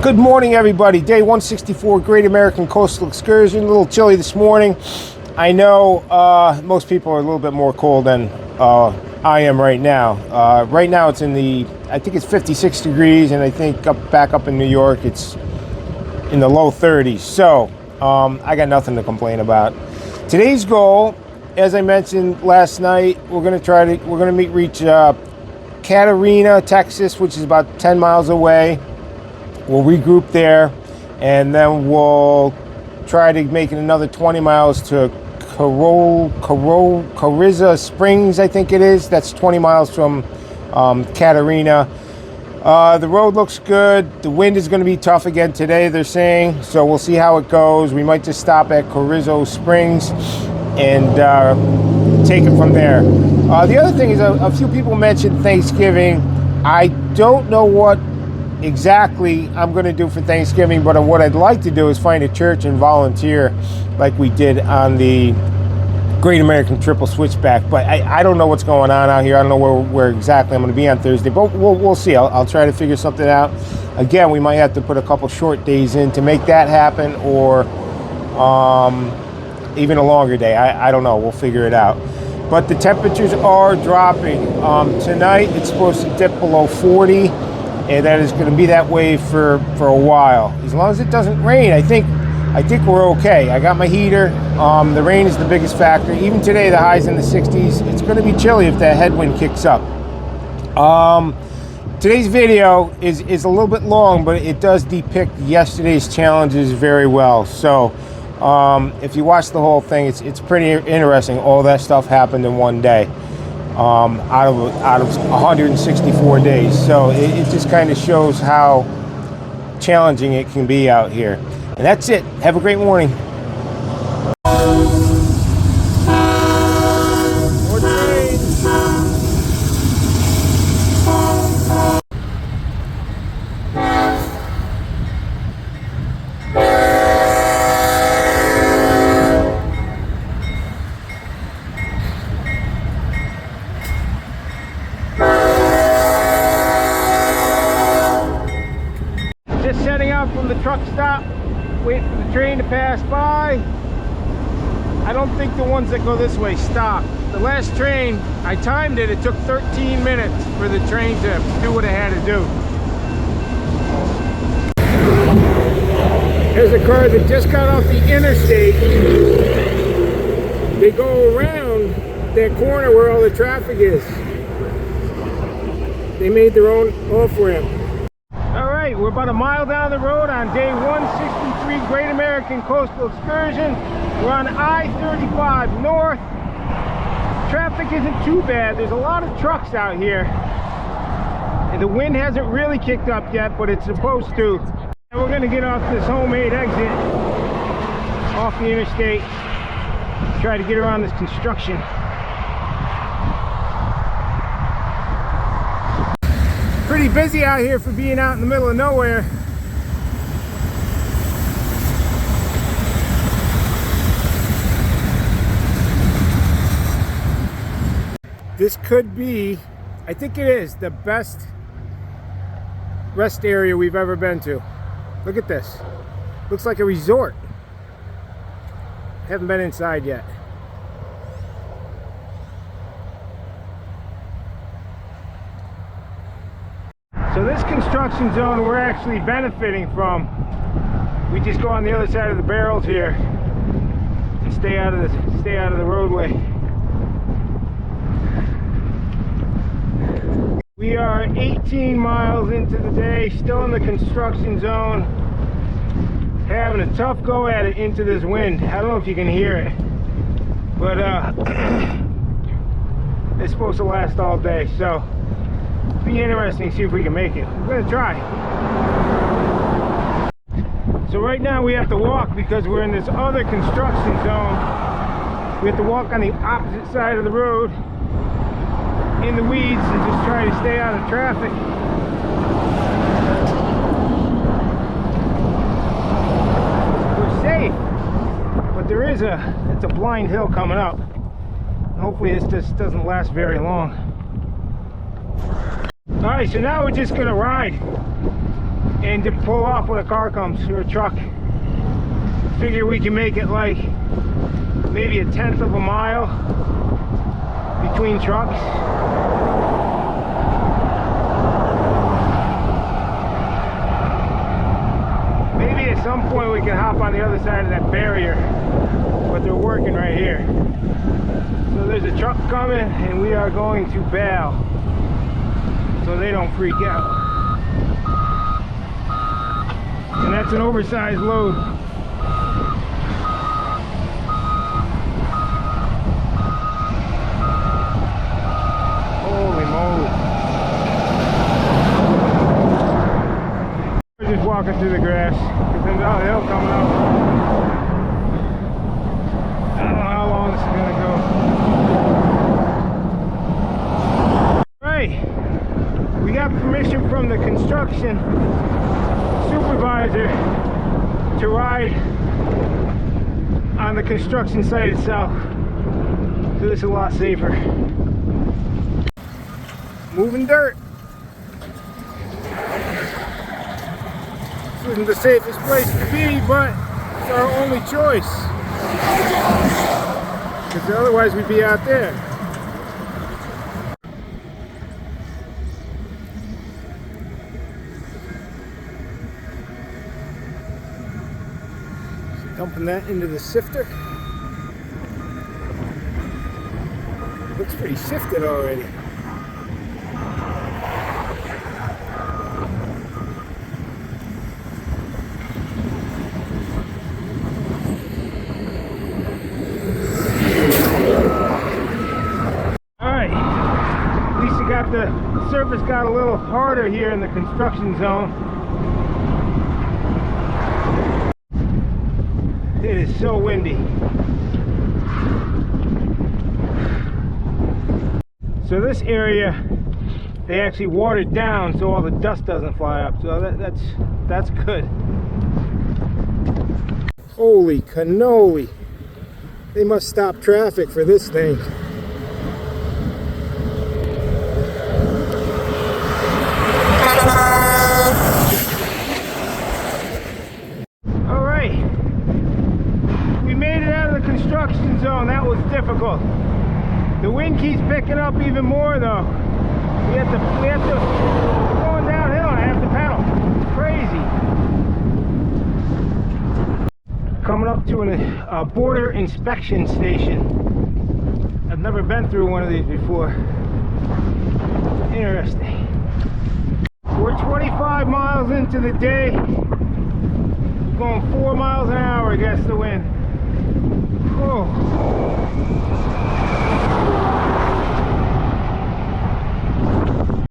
Good morning, everybody. Day 164, Great American Coastal Excursion. A little chilly this morning. I know most people are a little bit more cold than I am right now. Right now it's I think it's 56 degrees, and I think back up in New York it's in the low 30s. So I got nothing to complain about. Today's goal, as I mentioned last night, we're gonna reach Katerina, Texas, which is about 10 miles away. We'll regroup there, and then we'll try to make it another 20 miles to Carriza Springs, I think it is. That's 20 miles from Katerina. The road looks good. The wind is going to be tough again today, they're saying, so we'll see how it goes. We might just stop at Carriza Springs and take it from there. The other thing is a few people mentioned Thanksgiving. I don't know what exactly I'm going to do for Thanksgiving, but what I'd like to do is find a church and volunteer like we did on the Great American Triple Switchback. But I don't know what's going on out here. I don't know where exactly I'm going to be on Thursday, but we'll see. I'll try to figure something out. Again, we might have to put a couple short days in to make that happen, or even a longer day. I don't know. We'll figure it out. But the temperatures are dropping. Tonight it's supposed to dip below 40. And that is going to be that way for a while. As long as it doesn't rain, I think we're okay. I got my heater. The rain is the biggest factor. Even today, the high's in the 60s. It's going to be chilly if that headwind kicks up. Today's video is a little bit long, but it does depict yesterday's challenges very well. So if you watch the whole thing, it's pretty interesting. All that stuff happened in one day. Out of 164 days. So it just kind of shows how challenging it can be out here. And that's it. Have a great morning. More trains. Just setting out from the truck stop, waiting for the train to pass by. I don't think the ones that go this way stop. The last train, I timed it, it took 13 minutes for the train to do what it had to do. There's a car that just got off the interstate. They go around that corner where all the traffic is. They made their own off-ramp. We're about a mile down the road on day 163 Great American Coastal Excursion. We're on I-35 north. Traffic isn't too bad. There's a lot of trucks out here. And the wind hasn't really kicked up yet, but it's supposed to. And we're going to get off this homemade exit off the interstate. Try to get around this construction. Pretty busy out here for being out in the middle of nowhere. This could be, I think it is, the best rest area we've ever been to. Look at this. Looks like a resort. Haven't been inside yet. So this construction zone we're actually benefiting from. We just go on the other side of the barrels here and stay out of the roadway. We are 18 miles into the day, still in the construction zone, having a tough go at it into this wind. I don't know if you can hear it, but it's supposed to last all day, so be interesting to see if we can make it. We're gonna try. So right now we have to walk because we're in this other construction zone. We have to walk on the opposite side of the road in the weeds and just try to stay out of traffic. We're safe, but there is it's a blind hill coming up. Hopefully this just doesn't last very long. Alright, so now we're just gonna ride and to pull off when a car comes or a truck. Figure we can make it like maybe 1/10 of a mile between trucks. Maybe at some point we can hop on the other side of that barrier, but they're working right here. So there's a truck coming and we are going to bail so they don't freak out. And that's an oversized load. Holy moly. We're just walking through the grass because there's a hill coming up. I don't know how long this is going to go. Right. We got permission from the construction supervisor to ride on the construction site itself. So this is a lot safer. Moving dirt. This isn't the safest place to be, but it's our only choice. Because otherwise we'd be out there. Dumping that into the sifter. Looks pretty sifted already. Alright, at least you got the surface got a little harder here in the construction zone. It is so windy. So this area, they actually watered down so all the dust doesn't fly up. So that's good. Holy cannoli. They must stop traffic for this thing. Construction zone, that was difficult. The wind keeps picking up even more though. We have to we're going downhill and I have to pedal. Crazy. Coming up to a border inspection station. I've never been through one of these before. Interesting. We're 25 miles into the day. We're going 4 miles an hour against the wind.